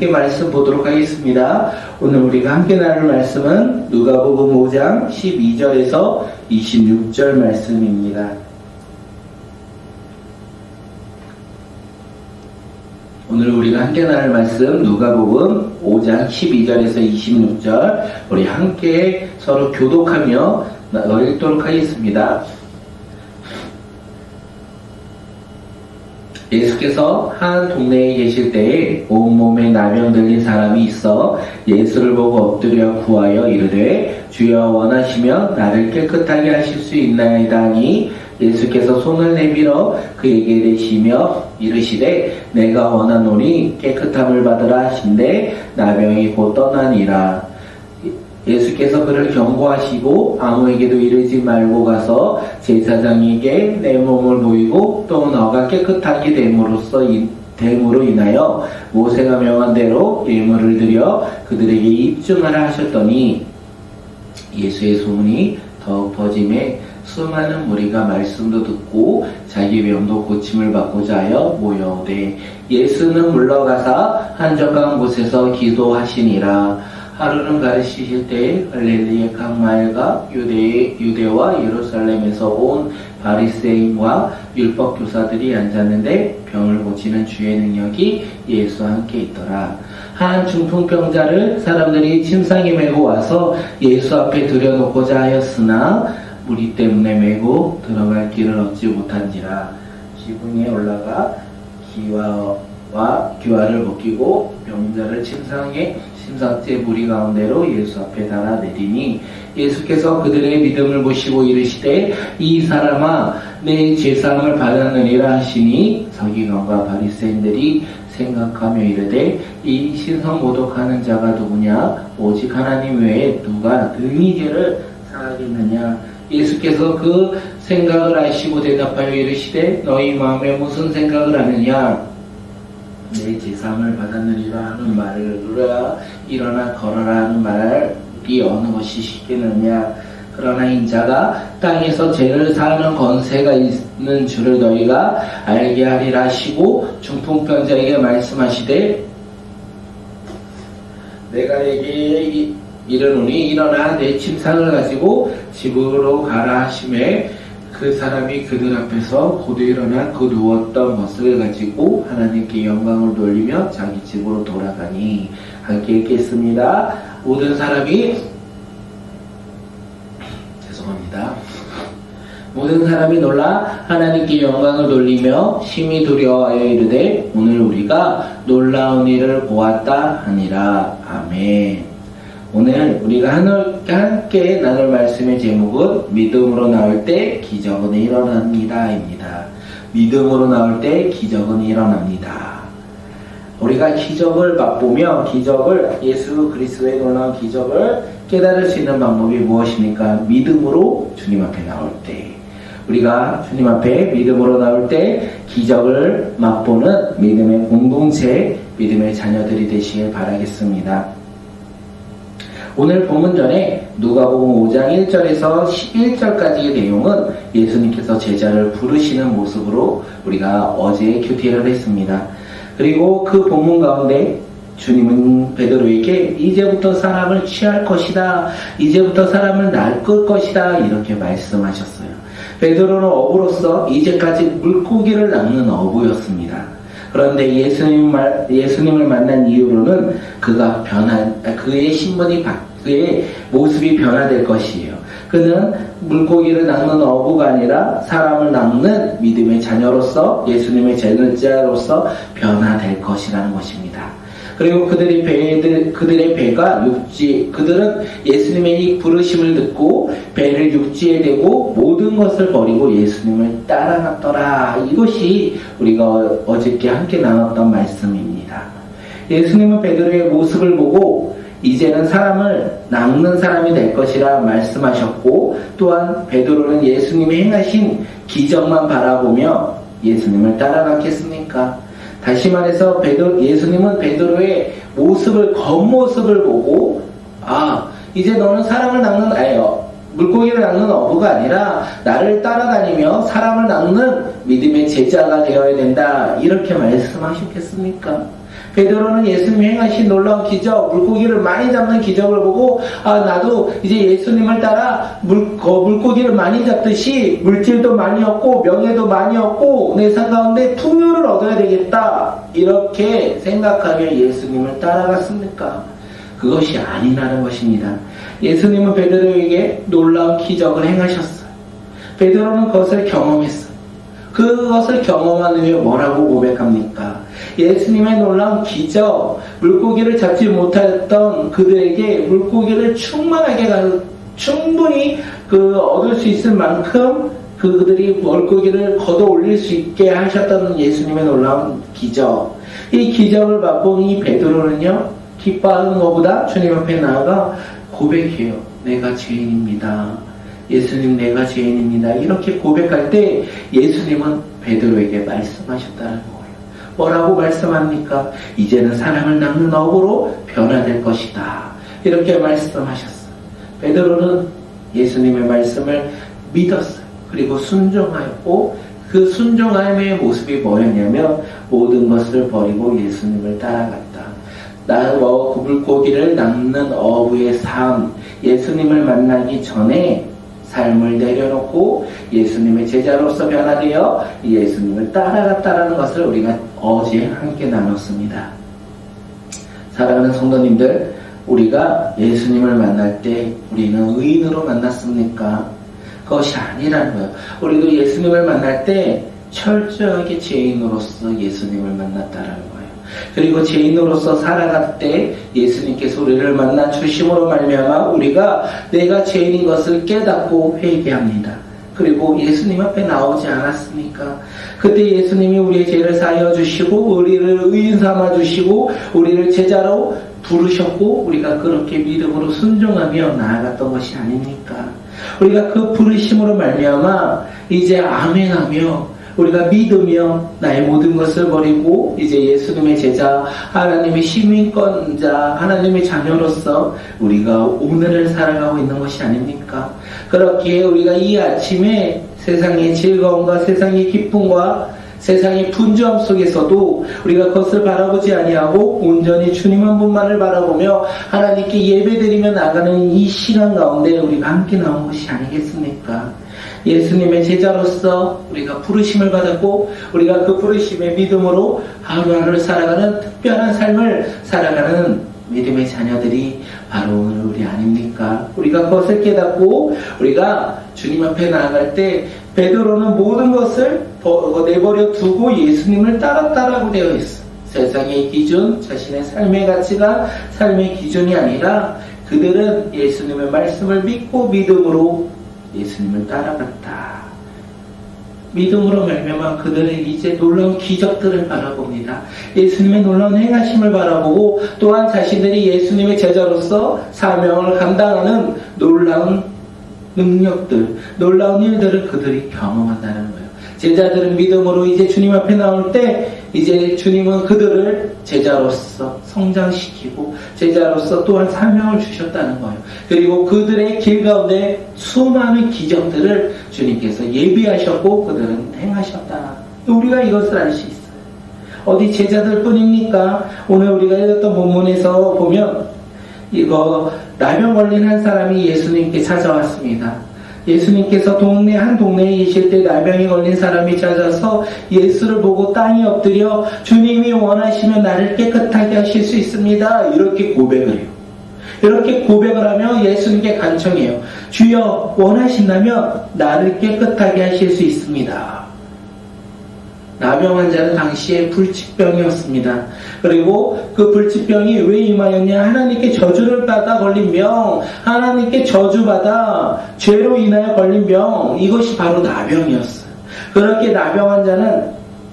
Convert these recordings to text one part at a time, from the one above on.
함께 말씀 보도록 하겠습니다. 오늘 우리가 함께 나눌 말씀은 누가복음 5장 12절에서 26절 말씀입니다. 오늘 우리가 함께 나눌 말씀 누가복음 5장 12절에서 26절 우리 함께 서로 교독하며 읽도록 하겠습니다. 예수께서 한 동네에 계실 때에 온몸에 나병 들린 사람이 있어 예수를 보고 엎드려 구하여 이르되 주여 원하시면 나를 깨끗하게 하실 수 있나이다 하니 예수께서 손을 내밀어 그에게 대시며 이르시되 내가 원하노니 깨끗함을 받으라 하신대 나병이 곧 떠나니라. 예수께서 그를 경고하시고 아무에게도 이르지 말고 가서 제사장에게 내 몸을 보이고 또 너가 깨끗하게 됨으로 인하여 모세가 명한 대로 예물을 드려 그들에게 입증하라 하셨더니 예수의 소문이 더욱 퍼짐에 수많은 무리가 말씀도 듣고 자기 병도 고침을 받고자 하여 모여오되 예수는 물러가사 한적한 곳에서 기도하시니라. 하루는 가르치실 때에 갈릴리의 각 마을과 유대와 예루살렘에서 온 바리새인과 율법 교사들이 앉았는데 병을 고치는 주의 능력이 예수와 함께 있더라. 한 중풍병자를 사람들이 침상에 메고 와서 예수 앞에 들여놓고자 하였으나 무리 때문에 메고 들어갈 길을 얻지 못한지라. 지붕에 올라가 기와를 벗기고 병자를 침상째 무리 가운데로 예수 앞에 달아 내리니 예수께서 그들의 믿음을 보시고 이르시되 이 사람아 내 죄사함을 받았느니라 하시니 서기관과 바리새인들이 생각하며 이르되 이 신성모독하는 자가 누구냐 오직 하나님 외에 누가 능히 죄를 사하겠느냐. 예수께서 그 생각을 아시고 대답하여 이르시되 너희 마음에 무슨 생각을 하느냐 내 제사함을 받았느니라 하는 말을 일어나 걸어라 하는 말이 어느 것이 쉽겠느냐. 그러나 인자가 땅에서 죄를 사하는 권세가 있는 줄을 너희가 알게 하리라 하시고 중풍병자에게 말씀하시되 내가 내게 이르노니 일어나 내 침상을 가지고 집으로 가라 하시매 그 사람이 그들 앞에서 곧 일어나 그 누웠던 것을 가지고 하나님께 영광을 돌리며 자기 집으로 돌아가니. 함께 읽겠습니다. 모든 사람이 놀라 하나님께 영광을 돌리며 심히 두려워하여 이르되 오늘 우리가 놀라운 일을 보았다 하니라. 아멘. 오늘 우리가 함께 나눌 말씀의 제목은 믿음으로 나올 때 기적은 일어납니다 입니다. 믿음으로 나올 때 기적은 일어납니다. 우리가 기적을 맛보며 예수 그리스도의 놀라운 기적을 깨달을 수 있는 방법이 무엇입니까? 믿음으로 주님 앞에 나올 때. 우리가 주님 앞에 믿음으로 나올 때 기적을 맛보는 믿음의 공동체, 믿음의 자녀들이 되시길 바라겠습니다. 오늘 본문 전에 누가복음 5장 1절에서 11절까지의 내용은 예수님께서 제자를 부르시는 모습으로 우리가 어제 큐티를 했습니다. 그리고 그 본문 가운데 주님은 베드로에게 이제부터 사람을 취할 것이다. 이제부터 사람을 낚을 것이다. 이렇게 말씀하셨어요. 베드로는 어부로서 이제까지 물고기를 낚는 어부였습니다. 그런데 예수님을 만난 이후로는 그의 그의 모습이 변화될 것이에요. 그는 물고기를 낚는 어부가 아니라 사람을 낚는 믿음의 자녀로서 예수님의 제자로서 변화될 것이라는 것입니다. 그리고 그들의 배가 그들은 예수님의 이 부르심을 듣고 배를 육지에 대고 모든 것을 버리고 예수님을 따라갔더라. 이것이 우리가 어저께 함께 나눴던 말씀입니다. 예수님은 베드로의 모습을 보고 이제는 사람을 낚는 사람이 될 것이라 말씀하셨고 또한 베드로는 예수님이 행하신 기적만 바라보며 예수님을 따라갔겠습니까? 다시 말해서 예수님은 베드로의 겉모습을 보고 이제 너는 사람을 낚는 물고기를 낚는 어부가 아니라 나를 따라다니며 사람을 낚는 믿음의 제자가 되어야 된다. 이렇게 말씀하셨겠습니까? 베드로는 예수님이 행하신 놀라운 기적, 물고기를 많이 잡는 기적을 보고 나도 이제 예수님을 따라 물고기를 많이 잡듯이 물질도 많이 얻고 명예도 많이 얻고 내 삶 가운데 풍요를 얻어야 되겠다, 이렇게 생각하며 예수님을 따라갔습니까? 그것이 아니라는 것입니다. 예수님은 베드로에게 놀라운 기적을 행하셨어요. 베드로는 그것을 경험했어요. 그것을 경험한 후에 뭐라고 고백합니까? 예수님의 놀라운 기적, 물고기를 잡지 못했던 그들에게 물고기를 충분히 얻을 수 있을 만큼 그들이 물고기를 걷어 올릴 수 있게 하셨던 예수님의 놀라운 기적. 이 기적을 맛본 이 베드로는요, 기뻐하는 것보다 주님 앞에 나아가 고백해요. 내가 죄인입니다. 예수님, 내가 죄인입니다. 이렇게 고백할 때 예수님은 베드로에게 말씀하셨다는 거예요. 뭐라고 말씀합니까? 이제는 사람을 낚는 어부로 변화될 것이다, 이렇게 말씀하셨어요. 베드로는 예수님의 말씀을 믿었어요. 그리고 순종하였고, 그 순종함의 모습이 뭐였냐면 모든 것을 버리고 예수님을 따라갔다. 그 물고기를 낚는 어부의 삶, 예수님을 만나기 전에 삶을 내려놓고 예수님의 제자로서 변화되어 예수님을 따라갔다라는 것을 우리가 어제 함께 나눴습니다. 사랑하는 성도님들, 우리가 예수님을 만날 때 우리는 의인으로 만났습니까? 그것이 아니라는 거예요. 우리도 예수님을 만날 때 철저하게 죄인으로서 예수님을 만났다라는 거예요. 그리고 죄인으로서 살아갈 때 예수님께서 우리를 만나 주심으로 말미암아 우리가 내가 죄인인 것을 깨닫고 회개합니다. 그리고 예수님 앞에 나오지 않았습니까? 그때 예수님이 우리의 죄를 사하여 주시고 우리를 의인 삼아 주시고 우리를 제자로 부르셨고 우리가 그렇게 믿음으로 순종하며 나아갔던 것이 아닙니까? 우리가 그 부르심으로 말미암아 이제 아멘하며 우리가 믿으며 나의 모든 것을 버리고 이제 예수님의 제자, 하나님의 시민권자, 하나님의 자녀로서 우리가 오늘을 살아가고 있는 것이 아닙니까? 그렇기에 우리가 이 아침에 세상의 즐거움과 세상의 기쁨과 세상의 분주함 속에서도 우리가 그것을 바라보지 아니하고 온전히 주님 한 분만을 바라보며 하나님께 예배드리며 나가는 이 시간 가운데 우리가 함께 나온 것이 아니겠습니까? 예수님의 제자로서 우리가 부르심을 받았고 우리가 그 부르심의 믿음으로 하루하루를 살아가는 특별한 삶을 살아가는 믿음의 자녀들이 바로 오늘 우리 아닙니까? 우리가 그것을 깨닫고 우리가 주님 앞에 나아갈 때 베드로는 모든 것을 내버려 두고 예수님을 따랐다라고 되어 있어. 세상의 기준, 자신의 삶의 가치가 삶의 기준이 아니라 그들은 예수님의 말씀을 믿고 믿음으로 예수님을 따라갔다. 믿음으로 말미암아 그들은 이제 놀라운 기적들을 바라봅니다. 예수님의 놀라운 행하심을 바라보고 또한 자신들이 예수님의 제자로서 사명을 감당하는 놀라운 능력들, 놀라운 일들을 그들이 경험한다는 거예요. 제자들은 믿음으로 이제 주님 앞에 나올 때 이제 주님은 그들을 제자로서 성장시키고 제자로서 또한 사명을 주셨다는 거예요. 그리고 그들의 길 가운데 수많은 기적들을 주님께서 예비하셨고 그들은 행하셨다. 우리가 이것을 알 수 있어요. 어디 제자들 뿐입니까? 오늘 우리가 읽었던 본문에서 보면 이거 나병 걸린 한 사람이 예수님께 찾아왔습니다. 예수님께서 한 동네에 계실 때 나병이 걸린 사람이 찾아서 예수를 보고 땅에 엎드려 주님이 원하시면 나를 깨끗하게 하실 수 있습니다. 이렇게 고백을 해요. 이렇게 고백을 하며 예수님께 간청해요. 주여 원하신다면 나를 깨끗하게 하실 수 있습니다. 나병 환자는 당시에 불치병이었습니다. 그리고 그 불치병이 왜 임하였냐? 하나님께 저주를 받아 걸린 병, 하나님께 저주받아 죄로 인하여 걸린 병, 이것이 바로 나병이었어요. 그렇게 나병 환자는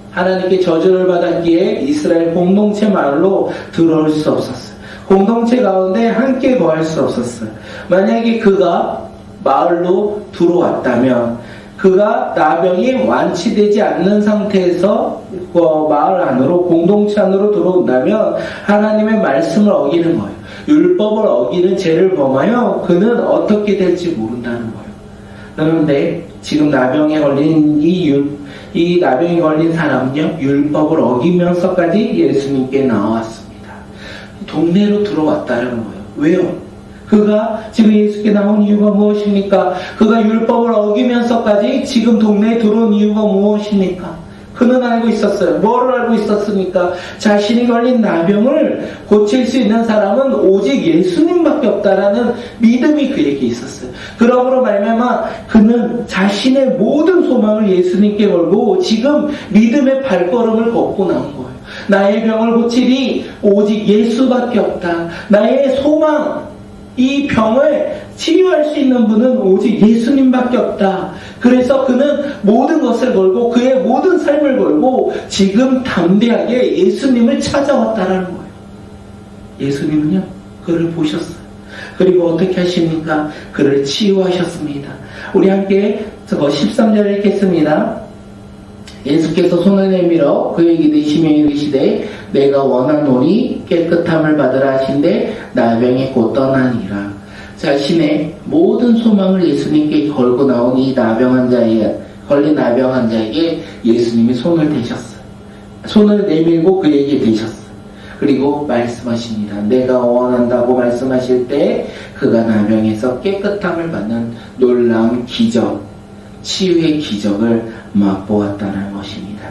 하나님께 저주를 받았기에 이스라엘 공동체 마을로 들어올 수 없었어요. 공동체 가운데 함께 거할 수 없었어요. 만약에 그가 마을로 들어왔다면 그가 나병이 완치되지 않는 상태에서 마을 안으로 공동체 안으로 들어온다면 하나님의 말씀을 어기는 거예요. 율법을 어기는 죄를 범하여 그는 어떻게 될지 모른다는 거예요. 그런데 지금 나병에 걸린 이 나병이 걸린 사람은요, 율법을 어기면서까지 예수님께 나왔습니다. 동네로 들어왔다는 거예요. 왜요? 그가 지금 예수께 나온 이유가 무엇입니까? 그가 율법을 어기면서까지 지금 동네에 들어온 이유가 무엇입니까? 그는 알고 있었어요. 뭐를 알고 있었습니까? 자신이 걸린 나병을 고칠 수 있는 사람은 오직 예수님밖에 없다라는 믿음이 그에게 있었어요. 그러므로 말미암아 그는 자신의 모든 소망을 예수님께 걸고 지금 믿음의 발걸음을 걷고 나온 거예요. 나의 병을 고치리 오직 예수밖에 없다. 나의 소망, 이 병을 치유할 수 있는 분은 오직 예수님밖에 없다. 그래서 그는 모든 것을 걸고 그의 모든 삶을 걸고 지금 담대하게 예수님을 찾아왔다라는 거예요. 예수님은요, 그를 보셨어요. 그리고 어떻게 하십니까? 그를 치유하셨습니다. 우리 함께 13절 읽겠습니다. 예수께서 손을 내밀어 그에게 내시며 이르시되 내가 원하노니 깨끗함을 받으라 하신데 나병이 곧 떠나니라. 자신의 모든 소망을 예수님께 걸고 나온 이 걸린 나병 환자에게 예수님이 손을 대셨어요. 손을 내밀고 그에게 대셨어요. 그리고 말씀하십니다. 내가 원한다고 말씀하실 때 그가 나병에서 깨끗함을 받는 놀라운 기적, 치유의 기적을 맛보았다는 것입니다.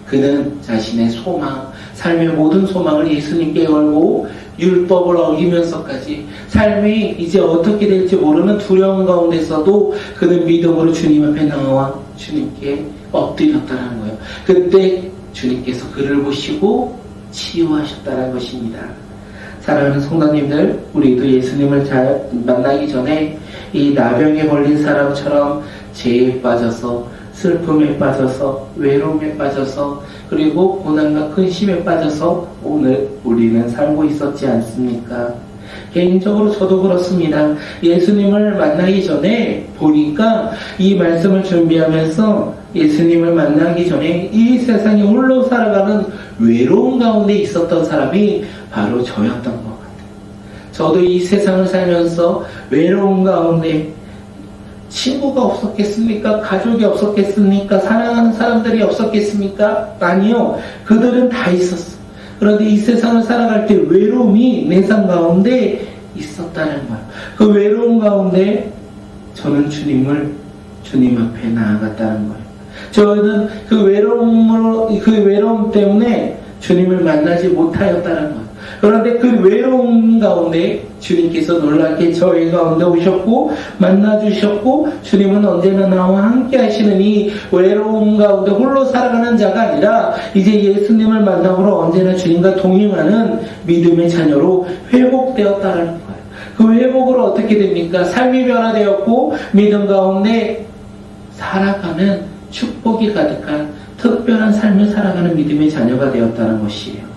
그는 자신의 소망, 삶의 모든 소망을 예수님께 걸고 율법을 어기면서까지 삶이 이제 어떻게 될지 모르는 두려움 가운데서도 그는 믿음으로 주님 앞에 나와 주님께 엎드렸다는 거예요. 그때 주님께서 그를 보시고 치유하셨다는 것입니다. 사랑하는 성도님들, 우리도 예수님을 잘 만나기 전에 이 나병에 걸린 사람처럼 죄에 빠져서, 슬픔에 빠져서, 외로움에 빠져서, 그리고 고난과 근심에 빠져서 오늘 우리는 살고 있었지 않습니까? 개인적으로 저도 그렇습니다. 예수님을 만나기 전에 보니까 이 말씀을 준비하면서 예수님을 만나기 전에 이 세상에 홀로 살아가는 외로움 가운데 있었던 사람이 바로 저였던 것 같아요. 저도 이 세상을 살면서 외로움 가운데 친구가 없었겠습니까? 가족이 없었겠습니까? 사랑하는 사람들이 없었겠습니까? 아니요. 그들은 다 있었어. 그런데 이 세상을 살아갈 때 외로움이 내 삶 가운데 있었다는 거예요. 그 외로움 가운데 저는 주님 앞에 나아갔다는 거예요. 저는 그 외로움 때문에 주님을 만나지 못하였다는 거예요. 그런데 그 외로움 가운데 주님께서 놀랍게 저희 가운데 오셨고 만나주셨고, 주님은 언제나 나와 함께 하시는 이 외로움 가운데 홀로 살아가는 자가 아니라 이제 예수님을 만남으로 언제나 주님과 동행하는 믿음의 자녀로 회복되었다는 거예요. 그 회복으로 어떻게 됩니까? 삶이 변화되었고 믿음 가운데 살아가는 축복이 가득한 특별한 삶을 살아가는 믿음의 자녀가 되었다는 것이에요.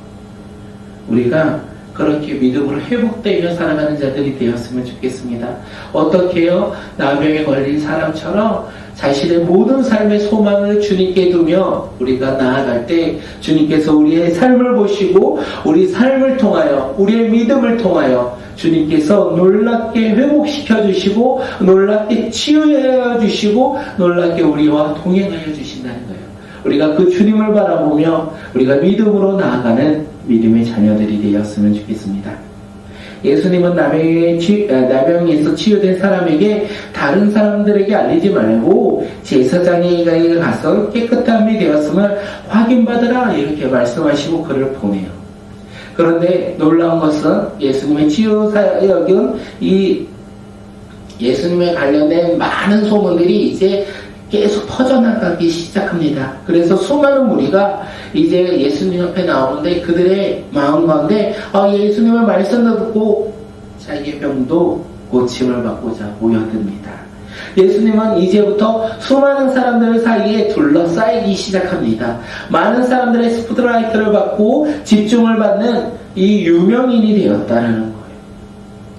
우리가 그렇게 믿음으로 회복되며 살아가는 자들이 되었으면 좋겠습니다. 어떻게 해요? 나병에 걸린 사람처럼 자신의 모든 삶의 소망을 주님께 두며 우리가 나아갈 때 주님께서 우리의 삶을 보시고 우리 삶을 통하여, 우리의 믿음을 통하여 주님께서 놀랍게 회복시켜 주시고 놀랍게 치유해 주시고 놀랍게 우리와 동행하여 주신다는 거예요. 우리가 그 주님을 바라보며 우리가 믿음으로 나아가는 믿음의 자녀들이 되었으면 좋겠습니다. 예수님은 나병에서 치유된 사람에게 다른 사람들에게 알리지 말고 제사장에게 가서 깨끗함이 되었음을 확인받으라 이렇게 말씀하시고 그를 보내요. 그런데 놀라운 것은 예수님의 치유 사역은 이 예수님에 관련된 많은 소문들이 이제 계속 퍼져나가기 시작합니다. 그래서 수많은 무리가 이제 예수님 앞에 나오는데 그들의 마음 가운데 예수님의 말씀을 듣고 자기의 병도 고침을 받고자 모여듭니다. 예수님은 이제부터 수많은 사람들 사이에 둘러싸이기 시작합니다. 많은 사람들의 스포트라이트를 받고 집중을 받는 이 유명인이 되었다는 거예요.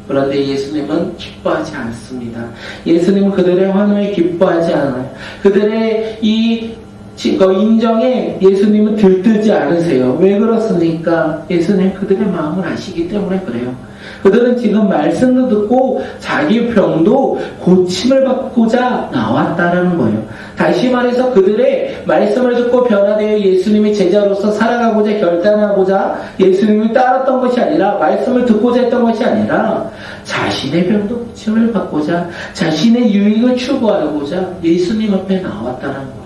그런데 예수님은 기뻐하지 않습니다. 예수님은 그들의 환호에 기뻐하지 않아요. 그들의 이 그 인정에 예수님은 들뜨지 않으세요. 왜 그렇습니까? 예수님 그들의 마음을 아시기 때문에 그래요. 그들은 지금 말씀도 듣고 자기 병도 고침을 받고자 나왔다는 거예요. 다시 말해서 그들의 말씀을 듣고 변화되어 예수님의 제자로서 살아가고자 결단하고자 예수님을 따랐던 것이 아니라, 말씀을 듣고자 했던 것이 아니라 자신의 병도 고침을 받고자, 자신의 유익을 추구하고자 예수님 앞에 나왔다는 거예요.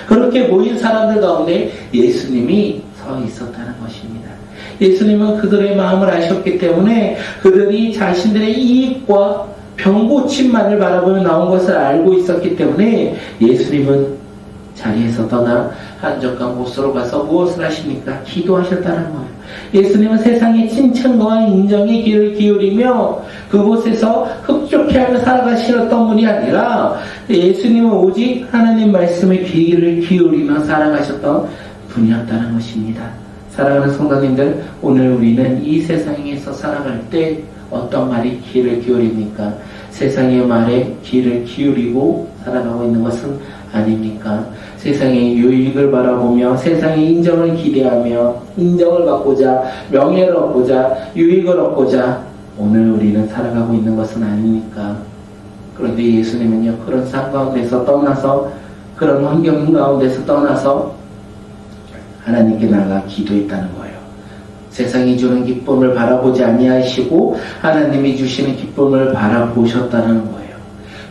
그렇게 모인 사람들 가운데 예수님이 서 있었다는 것입니다. 예수님은 그들의 마음을 아셨기 때문에 그들이 자신들의 이익과 병고침만을 바라보며 나온 것을 알고 있었기 때문에 예수님은 자리에서 떠나 한적한 곳으로 가서 무엇을 하십니까? 기도하셨다는 거예요. 예수님은 세상의 칭찬과 인정에 귀를 기울이며 그곳에서 흡족해하며 살아가셨던 분이 아니라 예수님은 오직 하나님 말씀에 귀를 기울이며 살아가셨던 분이었다는 것입니다. 사랑하는 성도님들, 오늘 우리는 이 세상에서 살아갈 때 어떤 말이 귀를 기울입니까? 세상의 말에 귀를 기울이고 살아가고 있는 것은 아닙니까? 세상의 유익을 바라보며 세상의 인정을 기대하며 인정을 받고자, 명예를 얻고자, 유익을 얻고자 오늘 우리는 살아가고 있는 것은 아닙니까? 그런데 예수님은요, 그런 삶 가운데서 떠나서, 그런 환경 가운데서 떠나서 하나님께 나아가 기도했다는 거예요. 세상이 주는 기쁨을 바라보지 아니하시고 하나님이 주시는 기쁨을 바라보셨다는 거예요.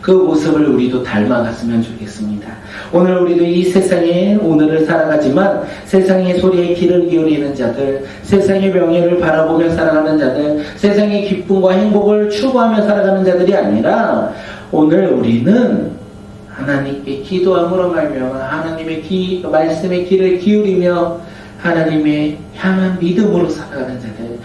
그 모습을 우리도 닮아갔으면 좋겠습니다. 오늘 우리도 이 세상에 오늘을 살아가지만 세상의 소리에 귀를 기울이는 자들, 세상의 명예를 바라보며 살아가는 자들, 세상의 기쁨과 행복을 추구하며 살아가는 자들이 아니라 오늘 우리는 하나님께 기도함으로 말미암아 하나님의 말씀에 귀를 기울이며 하나님의 향한 믿음으로 살아가는 자들,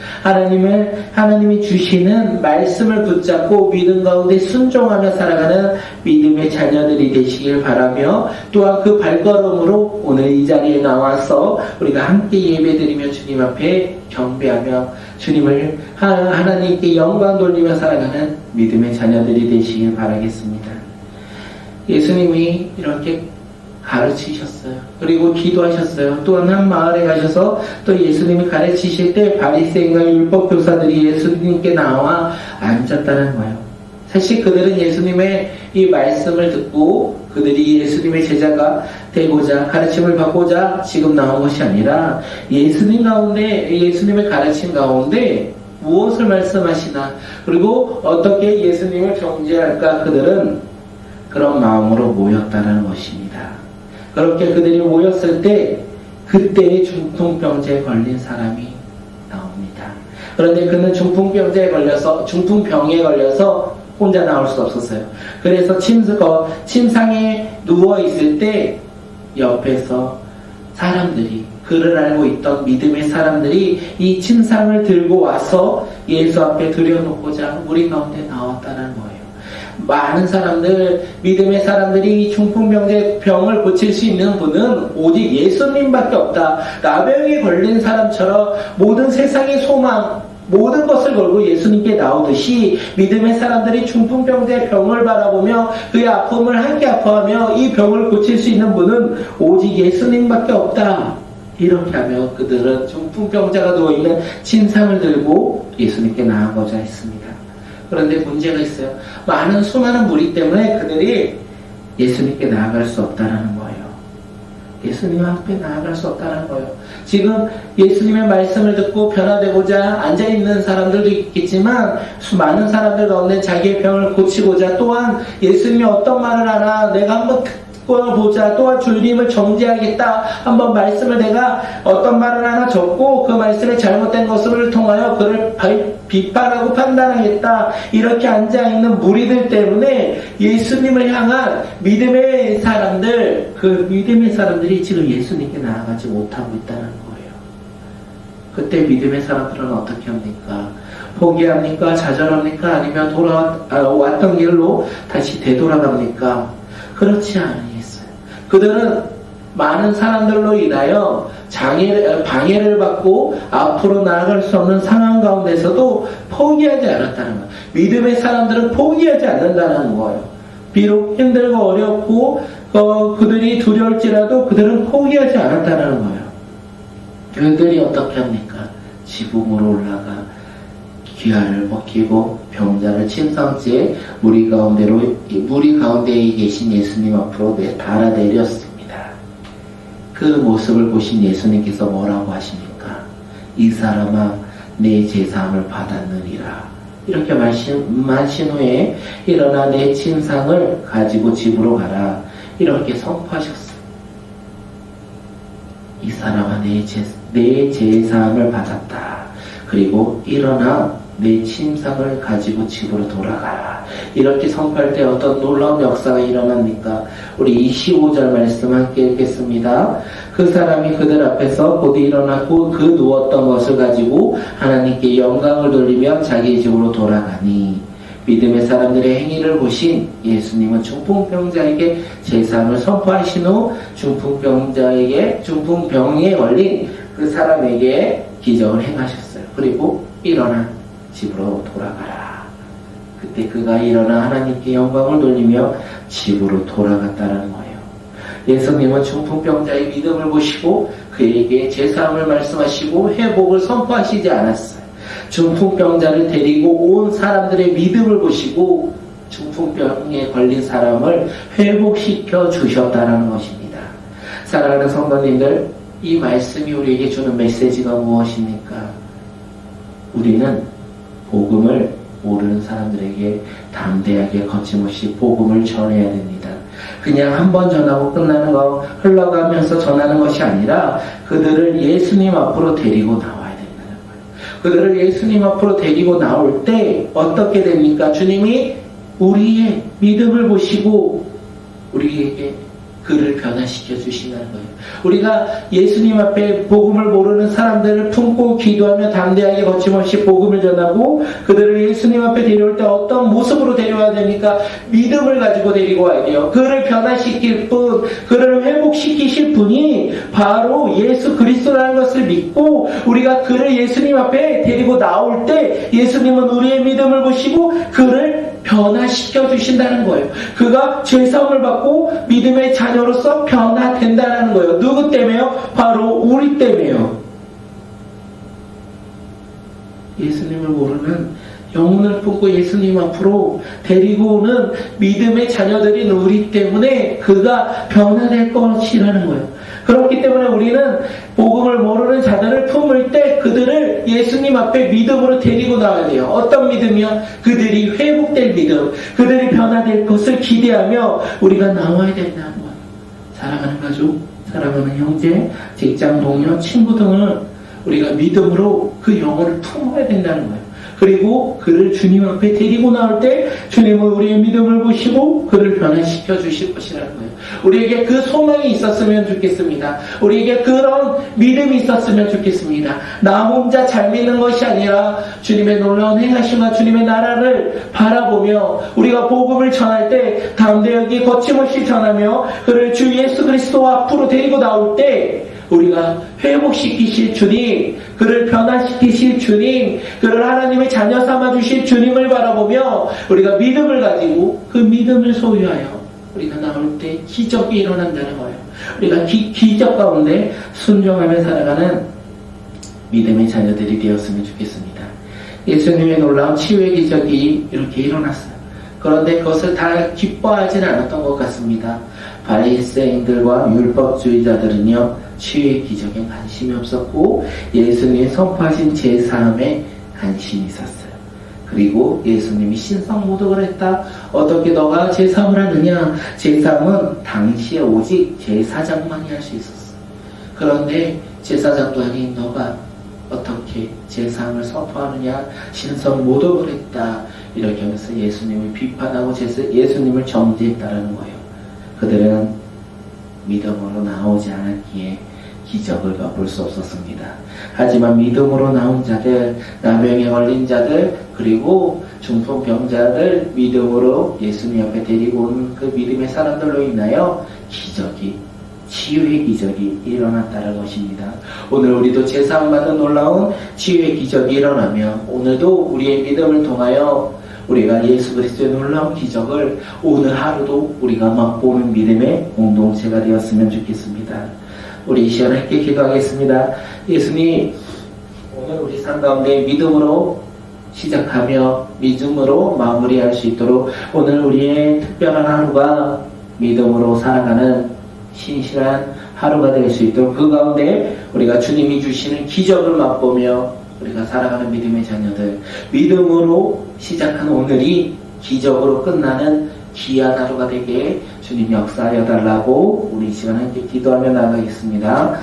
하나님이 주시는 말씀을 붙잡고 믿음 가운데 순종하며 살아가는 믿음의 자녀들이 되시길 바라며, 또한 그 발걸음으로 오늘 이 자리에 나와서 우리가 함께 예배드리며 주님 앞에 경배하며 주님을 하나님께 영광 돌리며 살아가는 믿음의 자녀들이 되시길 바라겠습니다. 예수님이 이렇게 가르치셨어요. 그리고 기도하셨어요. 또한 한 마을에 가셔서 또 예수님이 가르치실 때 바리새인과 율법 교사들이 예수님께 나와 앉았다는 거예요. 사실 그들은 예수님의 이 말씀을 듣고 그들이 예수님의 제자가 되고자 가르침을 받고자 지금 나온 것이 아니라 예수님의 가르침 가운데 무엇을 말씀하시나, 그리고 어떻게 예수님을 경배할까, 그들은 그런 마음으로 모였다는 것입니다. 그렇게 그들이 모였을 때 그때의 중풍병자에 걸린 사람이 나옵니다. 그런데 그는 중풍병에 걸려서 혼자 나올 수 없었어요. 그래서 침상에 누워 있을 때 옆에서 사람들이, 그를 알고 있던 믿음의 사람들이 이 침상을 들고 와서 예수 앞에 들여놓고자 우리 가운데 나왔다는 거예요. 많은 사람들, 믿음의 사람들이 중풍병자의 병을 고칠 수 있는 분은 오직 예수님밖에 없다. 나병에 걸린 사람처럼 모든 세상의 소망, 모든 것을 걸고 예수님께 나오듯이 믿음의 사람들이 중풍병자의 병을 바라보며 그의 아픔을 함께 아파하며 이 병을 고칠 수 있는 분은 오직 예수님밖에 없다. 이렇게 하며 그들은 중풍병자가 누워있는 침상을 들고 예수님께 나아가고자 했습니다. 그런데 문제가 있어요. 수많은 무리 때문에 그들이 예수님께 나아갈 수 없다는 거예요. 예수님 앞에 나아갈 수 없다는 거예요. 지금 예수님의 말씀을 듣고 변화되고자 앉아있는 사람들도 있겠지만 많은 사람들 가운데 자기의 병을 고치고자, 또한 예수님이 어떤 말을 하나 내가 한번 보자, 또한 주님을 정죄하겠다, 한번 말씀을 내가 어떤 말을 하나 적고 그 말씀에 잘못된 것을 통하여 그를 비판하고 판단하겠다, 이렇게 앉아있는 무리들 때문에 예수님을 향한 믿음의 사람들, 그 믿음의 사람들이 지금 예수님께 나아가지 못하고 있다는 거예요. 그때 믿음의 사람들은 어떻게 합니까? 포기합니까? 좌절합니까? 아니면 왔던 길로 다시 되돌아갑니까? 그렇지 않으겠어요. 그들은 많은 사람들로 인하여 방해를 받고 앞으로 나아갈 수 없는 상황 가운데서도 포기하지 않았다는 거예요. 믿음의 사람들은 포기하지 않는다는 거예요. 비록 힘들고 어렵고 그들이 두려울지라도 그들은 포기하지 않았다는 거예요. 그들이 어떻게 합니까? 지붕으로 올라가 귀화를 먹히고 병자를 침상지에 무리 가운데에 계신 예수님 앞으로 달아내렸습니다. 그 모습을 보신 예수님께서 뭐라고 하십니까? 이 사람아 내 제사함을 받았느니라. 이렇게 말씀하신 후에 일어나 내 침상을 가지고 집으로 가라. 이렇게 선포하셨어요. 이 사람아 내 제사함을 받았다. 그리고 일어나 내 침상을 가지고 집으로 돌아가라. 이렇게 선포할 때 어떤 놀라운 역사가 일어납니까? 우리 25절 말씀 함께 읽겠습니다. 그 사람이 그들 앞에서 곧 일어나고 그 누웠던 것을 가지고 하나님께 영광을 돌리며 자기 집으로 돌아가니 믿음의 사람들의 행위를 보신 예수님은 중풍병자에게 제사함을 선포하신 후 중풍병에 걸린 그 사람에게 기적을 행하셨어요. 그리고 일어나 집으로 돌아가라. 그때 그가 일어나 하나님께 영광을 돌리며 집으로 돌아갔다는 거예요. 예수님은 중풍병자의 믿음을 보시고 그에게 제사함을 말씀하시고 회복을 선포하시지 않았어요. 중풍병자를 데리고 온 사람들의 믿음을 보시고 중풍병에 걸린 사람을 회복시켜 주셨다는 것입니다. 사랑하는 성도님들, 이 말씀이 우리에게 주는 메시지가 무엇입니까? 우리는 복음을 모르는 사람들에게 담대하게 거침없이 복음을 전해야 됩니다. 그냥 한 번 전하고 끝나는 거, 흘러가면서 전하는 것이 아니라 그들을 예수님 앞으로 데리고 나와야 된다는 거예요. 그들을 예수님 앞으로 데리고 나올 때 어떻게 됩니까? 주님이 우리의 믿음을 보시고 우리에게 그를 변화시켜 주신다는 거예요. 우리가 예수님 앞에 복음을 모르는 사람들을 품고 기도하며 담대하게 거침없이 복음을 전하고 그들을 예수님 앞에 데려올 때 어떤 모습으로 데려와야 됩니까? 믿음을 가지고 데리고 와야 돼요. 그를 변화시킬 분, 그를 회복시키실 분이 바로 예수 그리스도라는 것을 믿고 우리가 그를 예수님 앞에 데리고 나올 때 예수님은 우리의 믿음을 보시고 그를 변화시켜 주신다는 거예요. 그가 죄사함을 받고 믿음의 자녀로서 변화된다는 거예요. 누구 때문에요? 바로 우리 때문에요. 예수님을 모르는 영혼을 품고 예수님 앞으로 데리고 오는 믿음의 자녀들인 우리 때문에 그가 변화될 것이라는 거예요. 그렇기 때문에 우리는 복음을 모르는 자들을 품을 때 그들을 예수님 앞에 믿음으로 데리고 나와야 돼요. 어떤 믿음이요? 그들이 회복될 믿음, 그들이 변화될 것을 기대하며 우리가 나와야 된다는 거예요. 사랑하는 가족, 사랑하는 형제, 직장 동료, 친구 등을 우리가 믿음으로 그 영혼을 품어야 된다는 거예요. 그리고 그를 주님 앞에 데리고 나올 때 주님은 우리의 믿음을 보시고 그를 변화시켜 주실 것이라는 거예요. 우리에게 그 소망이 있었으면 좋겠습니다. 우리에게 그런 믿음이 있었으면 좋겠습니다. 나 혼자 잘 믿는 것이 아니라 주님의 놀라운 행하심과 주님의 나라를 바라보며 우리가 복음을 전할 때 담대하게 거침없이 전하며 그를 주 예수 그리스도 앞으로 데리고 나올 때 우리가 회복시키실 주님, 그를 변화시키실 주님, 그를 하나님의 자녀 삼아주실 주님을 바라보며 우리가 믿음을 가지고 그 믿음을 소유하여 우리가 나올 때 기적이 일어난다는 거예요. 우리가 기적 가운데 순종하며 살아가는 믿음의 자녀들이 되었으면 좋겠습니다. 예수님의 놀라운 치유의 기적이 이렇게 일어났어요. 그런데 그것을 다 기뻐하지는 않았던 것 같습니다. 바리새인들과 율법주의자들은요, 치유의 기적에 관심이 없었고 예수님이 선포하신 제사함에 관심이 있었어요. 그리고 예수님이 신성모독을 했다. 어떻게 너가 제사함을 하느냐? 제사함은 당시에 오직 제사장만이 할 수 있었어요. 그런데 제사장도 아닌 너가 어떻게 제사함을 선포하느냐? 신성모독을 했다. 이렇게 하면서 예수님을 비판하고 예수님을 정죄했다는 거예요. 그들은 믿음으로 나오지 않았기에 기적을 볼 수 없었습니다. 하지만 믿음으로 나온 자들, 나병에 걸린 자들, 그리고 중풍병자들 믿음으로 예수님 앞에 데리고 온 그 믿음의 사람들로 인하여 치유의 기적이 일어났다는 것입니다. 오늘 우리도 제사함 받은 놀라운 치유의 기적이 일어나며 오늘도 우리의 믿음을 통하여 우리가 예수 그리스도의 놀라운 기적을 오늘 하루도 우리가 맛보는 믿음의 공동체가 되었으면 좋겠습니다. 우리 이 시간에 함께 기도하겠습니다. 예수님, 오늘 우리 삶 가운데 믿음으로 시작하며 믿음으로 마무리할 수 있도록 오늘 우리의 특별한 하루가 믿음으로 살아가는 신실한 하루가 될 수 있도록 그 가운데 우리가 주님이 주시는 기적을 맛보며 우리가 살아가는 믿음의 자녀들, 믿음으로 시작한 오늘이 기적으로 끝나는 귀한 하루가 되게 주님 역사하여 달라고 우리 이 시간 함께 기도하며 나가겠습니다.